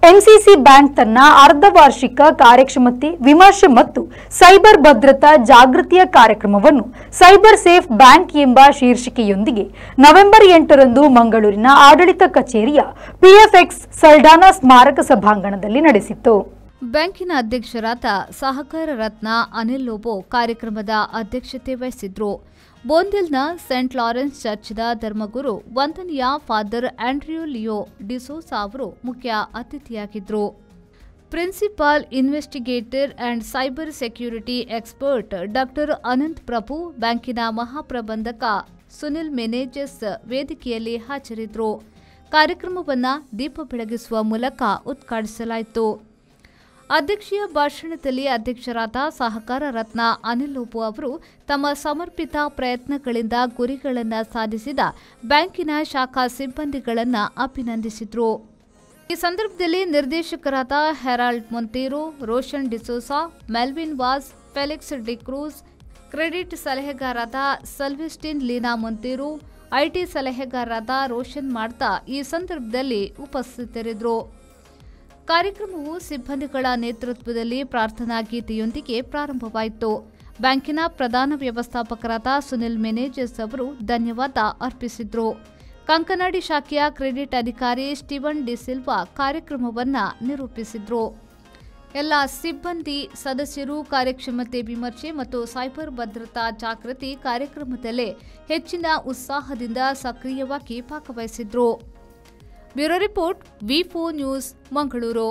NCC bank ತನ್ನ ಅರ್ಧವಾರ್ಷಿಕ ಕಾರ್ಯಕ್ಷಮತೆ ವಿಮರ್ಶೆ ಮತ್ತು ಸೈಬರ್ ಭದ್ರತಾ ಜಾಗೃತಿಯ ಕಾರ್ಯಕ್ರಮವನ್ನು ಸೈಬರ್ ಸೇಫ್ ಬ್ಯಾಂಕ್ ಎಂಬ ಶೀರ್ಷಿಕೆಯೊಂದಿಗೆ ನವೆಂಬರ್ 8ರಂದು ಮಂಗಳೂರಿನ ಆಡಳಿತ ಕಚೇರಿಯ ಪಿಎಫ್ಎಕ್ಸ್ ಸಲ್ಡಾನಾ ಸ್ಮಾರಕ ಸಭಾಂಗಣದಲ್ಲಿ ನಡೆಸಿತು. ಬ್ಯಾಂಕಿನ ಅಧ್ಯಕ್ಷರಾದ ಸಹಕಾರ ರತ್ನ ಅನಿಲ್ ಲೋಬೋ ಕಾರ್ಯಕ್ರಮದ ಅಧ್ಯಕ್ಷತೆ ವಹಿಸಿದ್ರು. ಬೋಂದಿಲ್ನ ಸೇಂಟ್ ಲಾರೆನ್ಸ್ ಚರ್ಚ್ನ ಧರ್ಮಗುರು ವಂದನೀಯ ಫಾದರ್ ಆಂಡ್ರ್ಯೂ ಲಿಯೋ ಡಿಸೋಸಾ ಅವರು ಮುಖ್ಯ ಅತಿಥಿಯಾಗಿದ್ದರು. Principal investigator and cyber security expert doctor Anant Prabhu, ಬ್ಯಾಂಕಿನ ಮಹಾಪ್ರಬಂಧಕ ಸುನಿಲ್ ಮೆನೇಜಸ್ ವೇದಿಕೆಯಲ್ಲಿ ಹಾಜರಿದ್ದರು. ಕಾರ್ಯಕ್ರಮವನ್ನು ದೀಪ ಬೆಳಗಿಸುವ ಮೂಲಕ ಉದ್ಘಾಟಿಸಲಾಯಿತು. ಅಧ್ಯಕ್ಷೀಯ ಭಾಷಣದಲ್ಲಿ ಅಧ್ಯಕ್ಷರಾದ ಸಹಕಾರ ರತ್ನ ಅನಿಲ್ ಲೋಬೋ ಅವರು ತಮ್ಮ ಸಮರ್ಪಿತ ಪ್ರಯತ್ನಗಳಿಂದ ಗುರಿಗಳನ್ನು ಸಾಧಿಸಿದ ಬ್ಯಾಂಕಿನ ಶಾಖಾ ಸಿಬ್ಬಂದಿಗಳನ್ನು ಅಭಿನಂದಿಸಿದರು. ಈ ಸಂದರ್ಭದಲ್ಲಿ ನಿರ್ದೇಶಕರಾದ Harold Monteiro, Roshan D'Souza, Melvin Vas, Felix D'Cruz, credit ಸಲಹೆಗಾರರಾದ ಸಲ್ವಿಸ್ಟಿನ್ ಲೀನಾ ಮೊಂತೇರೋ, ಐಟಿ ಸಲಹೆಗಾರರಾದ ರೋಷನ್ ಮಾಡ್ತಾ ಈ ಸಂದರ್ಭದಲ್ಲಿ ಉಪಸ್ಥಿತರಿದ್ದರು. ಕಾರ್ಯಕ್ರಮವು ಸಿಬ್ಬಂದಿಗಳ ನೇತೃತ್ವದಲ್ಲಿ ಪ್ರಾರ್ಥನಾ ಗೀತೆಯೊಂದಿಗೆ ಪ್ರಾರಂಭವಾಯಿತು. ಬ್ಯಾಂಕಿನ ಪ್ರಧಾನ ವ್ಯವಸ್ಥಾಪಕರಾದ ಸುನಿಲ್ ಮೆನೇಜಸ್ ಅವರು ಧನ್ಯವಾದ ಅರ್ಪಿಸಿದರು. ಕಂಕನಾಡಿ ಶಾಖೆಯ ಕ್ರೆಡಿಟ್ ಅಧಿಕಾರಿ ಸ್ಟೀವನ್ ಡಿಸಿಲ್ವಾ ಕಾರ್ಯಕ್ರಮವನ್ನು ನಿರೂಪಿಸಿದರು. ಎಲ್ಲ ಸಿಬ್ಬಂದಿ ಸದಸ್ಯರು ಕಾರ್ಯಕ್ಷಮತೆ ವಿಮರ್ಶೆ ಮತ್ತು ಸೈಬರ್ ಭದ್ರತಾ ಜಾಗೃತಿ ಕಾರ್ಯಕ್ರಮದಲ್ಲೇ ಹೆಚ್ಚಿನ ಉತ್ಸಾಹದಿಂದ ಸಕ್ರಿಯವಾಗಿ ಭಾಗವಹಿಸಿದರು. ಬ್ಯೂರೋ ರಿಪೋರ್ಟ್, ವಿ4 ನ್ಯೂಸ್, ಮಂಗಳೂರು.